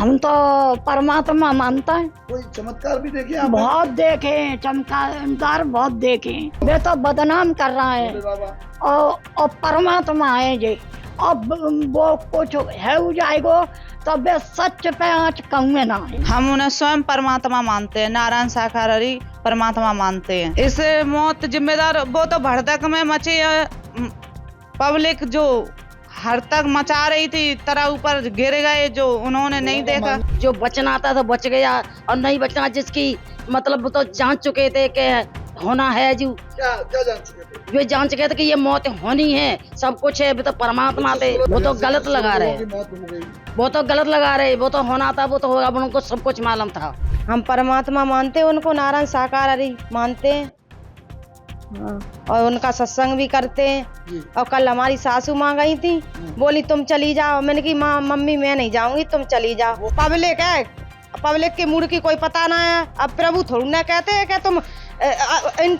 हम तो परमात्मा मानता है। कोई चमत्कार भी देखे आप? बहुत देखे हैं, चमत्कार बहुत देखे हैं। वे तो बदनाम कर रहा भोले है बाबा। और परमात्मा है जी। अब वो कुछ है हो जाएगो तो वे सच पे आँच कहूँगे ना है। हम उन्हें स्वयं परमात्मा मानते हैं, नारायण साकारहरि परमात्मा मानते हैं। इस मौत जिम्मेदार वो तो भड़दक में मची पब्लिक जो हर तक मचा रही थी, तरह ऊपर गिर गए जो उन्होंने नहीं देखा। जो बचना था तो बच गया और नहीं बचना जिसकी मतलब वो तो जान चुके थे कि होना है। जो क्या जान चुके थे? वे जान चुके थे कि ये मौत होनी है, सब कुछ है। वो तो परमात्मा थे, वो तो गलत लगा रहे, मौत हो गई। वो तो गलत लगा रहे। वो तो होना था, वो तो होगा, उनको सब कुछ मालूम था। हम परमात्मा मानते हैं, उनको नारायण साकारहरि मानते हैं और उनका सत्संग भी करते हैं। और कल हमारी सासू माँ गई थी, बोली तुम चली जाओ। मैंने की माँ मम्मी मैं नहीं जाऊंगी, तुम चली जाओ। पब्लिक है, पब्लिक के मूड की कोई पता ना है। अब प्रभु थोड़ी ना कहते हैं कि तुम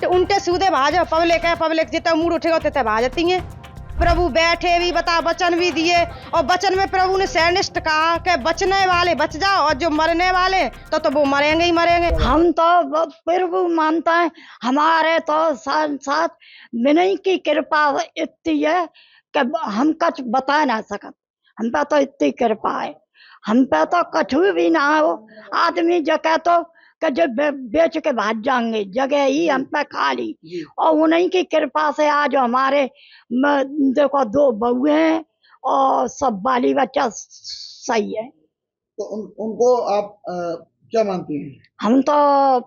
उल्टे सीधे भाजो। पब्लिक है, पब्लिक जितना मूड उठेगा उतने भाजती है। प्रभु बैठे भी बता वचन भी दिए और वचन में प्रभु ने सैनिष्ठ कहा कि बचने वाले बच जाओ और जो मरने वाले तो वो मरेंगे ही मरेंगे। हम तो प्रभु मानता है। हमारे तो साथ विनय की कृपा इतनी है कि हम कुछ बता ना सकत। हम पे तो इतनी कृपा है, हम पे तो कछु भी ना हो। आदमी जगह तो कि जो बेच के भाग जाएंगे, जगह ही हम पे खाली। और उन्हीं की कृपा से आज हमारे देखो 2 बहुए हैं और सब बाली बच्चा सही है। तो उनको आप क्या मानती हैं? हम तो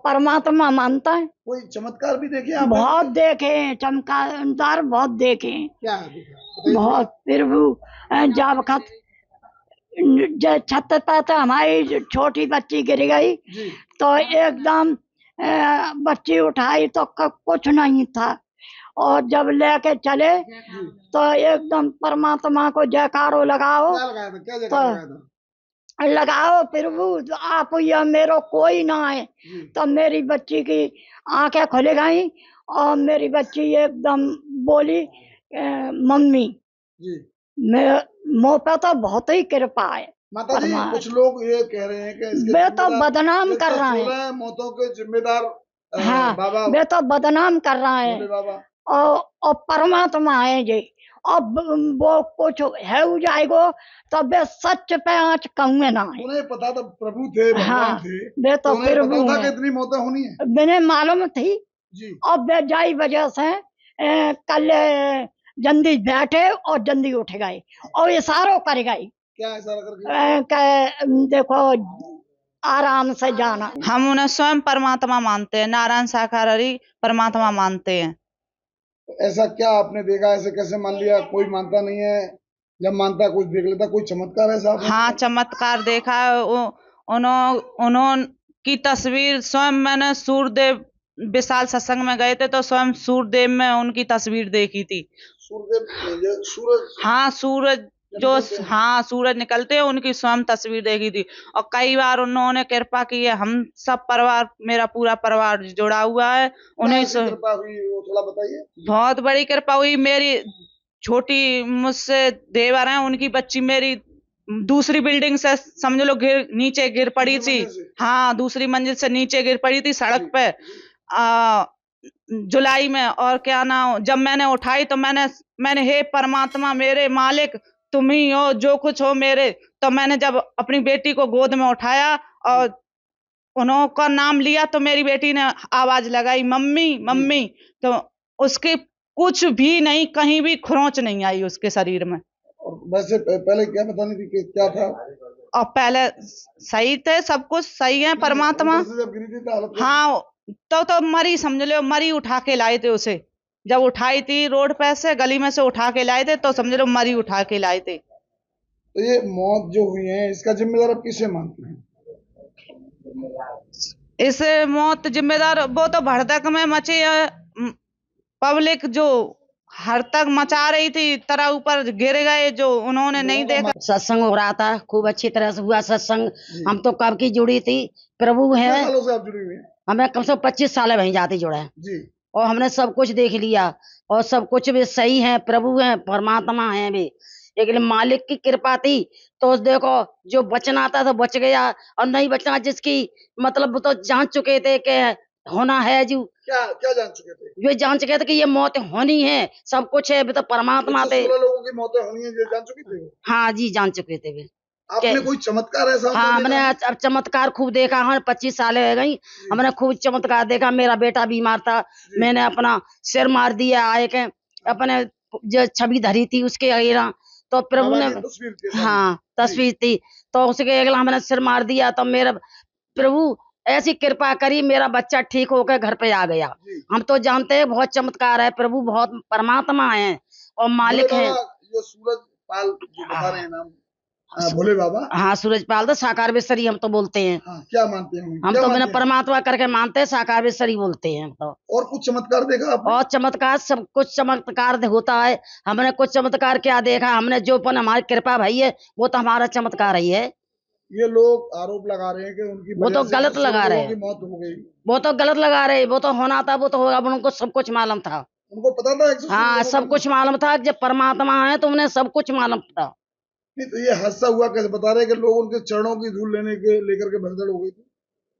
परमात्मा मानता है। कोई चमत्कार भी देखे आप? बहुत देखे हैं, चमत्कार बहुत देखे हैं। क्या देखा? बहुत प्रभु जब छत पर तो हमारी छोटी बच्ची गिर गई तो एकदम बच्ची उठाई तो कुछ नहीं था। और जब लेके चले तो एकदम परमात्मा को जयकारो लगाओ। क्या लगाया था? क्या जयकारा लगाया था? लगाओ प्रभु आप, ये मेरो कोई ना है। तो मेरी बच्ची की आंखें खुल गई और मेरी बच्ची एकदम बोली मम्मी। मुँह पे तो बहुत ही कृपा है। माता जी, कुछ लोग ये कह रहे हैं कि इसके वे तो बदनाम कर रहा है। 16 मौतों के जिम्मेदार हाँ, बाबा वे तो बदनाम कर रहा है। भोले बाबा। और परमात्मा है जी। अब वो कुछ है हो जाएगो तो वे सच पे आँच कहूँगे ना है। उन्हें पता था प्रभु थे, भगवान थे। वे तो उन्हें प्रभु पता था कि हैं। इतनी मौतें होनी है। मैंने मालूम थी जी। और वे जाई वजह से कल जल्दी बैठे और जल्दी उठ गए और इशारों कर गए। क्या इशारा करके? देखो आराम से जाना। हम उन्हें स्वयं परमात्मा मानते हैं, नारायण साकारहरि परमात्मा मानते हैं। ऐसा क्या आपने देखा? ऐसे कैसे मान लिया? कोई मानता नहीं है, जब मानता कुछ देख लेता। कोई चमत्कार है साहब? हाँ, चमत्कार देखा है। उन्होंने की तस्वीर स्वयं मैंने सूर्यदेव विशाल सत्संग में गए थे तो स्वयं सूर्यदेव में उनकी तस्वीर देखी थी। सूर्यदेव, सूरज? हाँ, सूरज जो हाँ सूरज निकलते हैं उनकी स्वयं तस्वीर देखी थी। और कई बार उन्होंने कृपा की है। हम सब परिवार, मेरा पूरा परिवार जुड़ा हुआ है उन्हें। कृपा हुई वो थोड़ा बताइए। बहुत बड़ी कृपा हुई। मेरी छोटी मुझसे देवर हैं, उनकी बच्ची मेरी दूसरी बिल्डिंग से समझ लो नीचे गिर पड़ी थी। हाँ, दूसरी मंजिल से नीचे गिर पड़ी थी सड़क पे जुलाई में। और क्या नाम, जब मैंने उठाई तो मैंने हे परमात्मा मेरे मालिक तुम ही हो, जो कुछ हो मेरे। तो मैंने जब अपनी बेटी को गोद में उठाया और उनका नाम लिया तो मेरी बेटी ने आवाज लगाई मम्मी मम्मी। तो उसके कुछ भी नहीं, कहीं भी खरोंच नहीं आई उसके शरीर में। और वैसे पहले क्या बतानी थी कि क्या था? और पहले सही थे, सब कुछ सही है परमात्मा। जब गिरी थी तो हालत हाँ, तो मरी समझ लो, मरी उठा के लाए थे उसे। जब उठाई थी रोड पे से गली में से उठा के लाए थे तो समझ लो मरी उठा के लाए थे। तो ये मौत जो हुई है इसका जिम्मेदार आप किसे मानते हैं? इस मौत जिम्मेदार वो तो भड़दक में मची पब्लिक जो हर तक मचा रही थी, तरह ऊपर गिर गए जो उन्होंने नहीं देखा। सत्संग हो रहा था, खूब अच्छी तरह से हुआ सत्संग। हम तो कब की जुड़ी थी, प्रभु है। कितने सालों से आप जुड़ी हुई हैं? हमें कम से कम 25 साल वहीं जाते जुड़ा है जी। और हमने सब कुछ देख लिया और सब कुछ भी सही है। प्रभु है, परमात्मा है भी। लेकिन मालिक की कृपा थी तो देखो जो बचना था तो बच गया, और नहीं बचना जिसकी मतलब वो तो जान चुके थे कि होना है जो क्या क्या जान चुके थे? जो जान चुके थे कि ये मौत होनी है, सब कुछ है, वो तो परमात्मा थे। 116 लोगों की मौतें होनी है, ये जान चुके थे वो? हाँ जी, जान चुके थे वे। आपने कोई चमत्कार ऐसा होता हाँ, देखा हमने है? अब चमत्कार खूब देखा। हाँ, 25 साल हो गई, हमने खूब चमत्कार देखा। मेरा बेटा बीमार था, मैंने अपना सिर मार दिया आए के, अपने जो छवि धरी थी उसके अगेला, तो प्रभु बाबा ने की तस्वीर थी सामने। हाँ तस्वीर थी, तो उसके अगला हमने सिर मार दिया, तो मेरा प्रभु ऐसी कृपा करी, मेरा बच्चा ठीक होकर घर पे आ गया। जी। हम तो जानते हैं बहुत चमत्कार है, प्रभु बहुत परमात्मा है और मालिक भोले है। बाबा, जो सूरज पाल जो बता रहे हैं नाम, भोले बाबा, हाँ, सूरजपाल तो साकारवेश्वरी हम तो बोलते हैं। हाँ, क्या मानते हैं हम क्या तो मानते मैंने हैं? परमात्मा करके मानते हैं, साकारवेश्वरी बोलते हैं हम तो। और कुछ चमत्कार देखा आपने? और चमत्कार, सब कुछ चमत्कार होता है। हमने कुछ चमत्कार क्या देखा, हमने जो पन हमारी कृपा भई है वो तो हमारा चमत्कार ही है। ये लोग आरोप लगा रहे हैं कि उनकी वो तो वजह से गलत 116 लगा रहे लोगों हैं। की मौत हो गई। वो तो गलत लगा रहे, वो तो होना था, वो तो होगा, उनको सब कुछ मालूम था। उनको पता था 116 हाँ, लोगों सब की कुछ मालूम था, जब परमात्मा है तो उन्हें सब कुछ मालूम था। मौत? नहीं तो ये हादसा हुआ कैसे? बता रहे हैं कि लोग उनके चरणों की धूल लेकर के भगदड़ हो गई थी।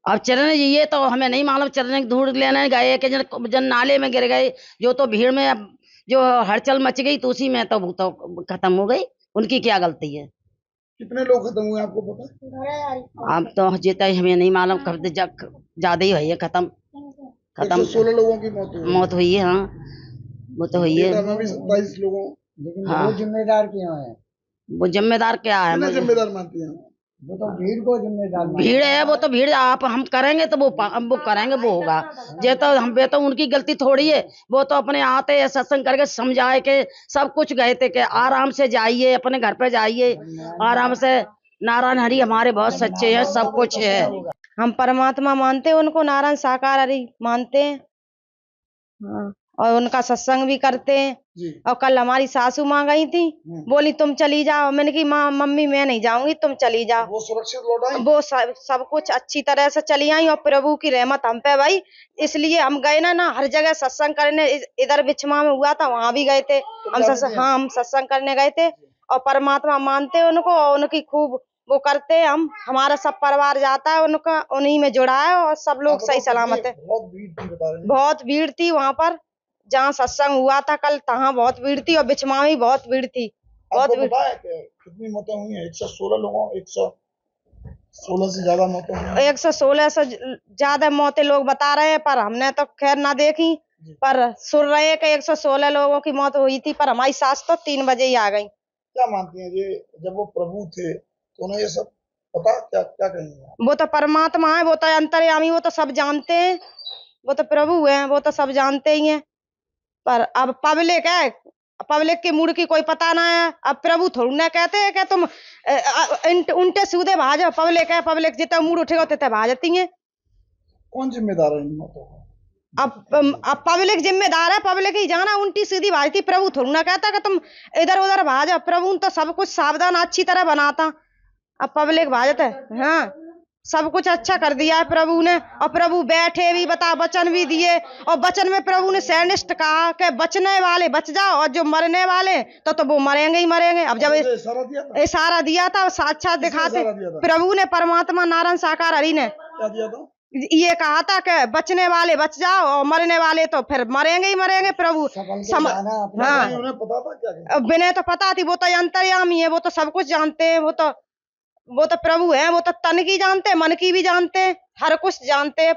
अब चरण ये तो हमें नहीं मालूम, चरण की धूल लेने गए कि जन नाले में गिर गए, जो तो भीड़ में अब जो हलचल मच गई तो उसी में तो खत्म हो गई। उनकी क्या गलती है? कितने लोग खत्म हुए आपको पता? अब तो जीता ही हमें नहीं मालूम, कब ज्यादा ही हुई है, खत्म 116 लोगों की मौत हुई। मौत हुई है। हाँ, वो तो हुई है। बेटा में भी 27 लोगों। लेकिन हाँ। वो जिम्मेदार क्यों है? वो जिम्मेदार क्या है? किन्हें मुझे जिम्मेदार मानती हैं? वो तो भीड़ को जिम्मेदार भीड़ है, वो तो भीड़ आप हम करेंगे तो वो करेंगे, वो होगा। ये तो हम पे तो उनकी गलती थोड़ी है, वो तो अपने आते हैं सत्संग करके समझाए के सब कुछ गए थे कि आराम से जाइए, अपने घर पे जाइए आराम से। नारायण हरि हमारे बहुत सच्चे हैं, सब कुछ है। हम परमात्मा मानते हैं उनको, नारायण साकार हरि मानते हैं। हाँ, और उनका सत्संग भी करते हैं। जी। और कल हमारी सासू माँ गई थी, बोली तुम चली जाओ, मैंने की माँ मम्मी मैं नहीं जाऊंगी, तुम चली जाओ। वो सुरक्षित लौट आई? वो सब कुछ अच्छी तरह से चली आई, और प्रभु की रहमत हम पे भाई, इसलिए हम गए ना हर जगह सत्संग करने। इधर बिछमा में हुआ था, वहां भी गए थे हम सत्संग। हाँ, हम सत्संग करने गए थे, और परमात्मा मानते हैं उनको, और उनकी खूब वो करते हैं। हम हमारा सब परिवार जाता है उनका, उन्हीं में जुड़ा है, और सब लोग सही सलामत है। बहुत भीड़ थी बता रहे हैं। बहुत भीड़ थी वहां पर, जहाँ सत्संग हुआ था कल, तहाँ बहुत भीड़ थी, और बिछमा में बहुत भीड़ थी, बहुत आपको भीड़। पता है कि कितनी मौतें हुई हैं? 116 लोगों, 116 से ज्यादा मौतें हुई हैं। 116 से ज्यादा मौतें लोग बता रहे हैं, पर हमने तो खैर ना देखी, पर सुन रहे हैं कि 116 लोगों की मौत हुई थी, पर हमारी सास तो 3 बजे ही आ गई। क्या मानती हैं ये, जब वो प्रभु थे तो उन्हें ये सब पता? क्या क्या कहेंगे? वो तो परमात्मा है, वो तो अंतर्यामी, वो तो सब जानते हैं, वो तो प्रभु है, वो तो सब जानते ही हैं। पर अब पब्लिक है, पब्लिक के मूड की कोई पता ना है। अब प्रभु थोड़ी ना कहते हैं कि तुम उल्टे सीधे भाजो। पब्लिक है, पब्लिक जितना मूड उठेगा उतने भाजती है। कौन जिम्मेदार है इन मौतों का? अब पब्लिक जिम्मेदार है, पब्लिक ही जाना उल्टी सीधी भाजती। प्रभु थोड़ी ना कहता कि तुम इधर उधर भाजो। प्रभु तो सब कुछ सावधान अच्छी तरह बनाता, अब पब्लिक भाजत है। हाँ, सब कुछ अच्छा कर दिया है प्रभु ने, और प्रभु बैठे भी बता वचन भी दिए, और वचन में प्रभु ने सैनिष्ठ कहा कि बचने वाले बच जाओ, और जो मरने वाले तो वो मरेंगे ही मरेंगे। अब जब इशारा दिया था, साक्षात दिखाते प्रभु ने, परमात्मा नारायण साकार हरि ने क्या दिया था? ये कहा था कि बचने वाले बच जाओ, और मरने वाले तो फिर मरेंगे ही मरेंगे। प्रभु हाँ, हाँ, उन्हें पता था क्या? बिना तो पता थी, वो तो अंतर्यामी है, वो तो सब कुछ जानते हैं। वो तो प्रभु है, वो तो तन की जानते हैं, मन की भी जानते हैं, हर कुछ जानते हैं।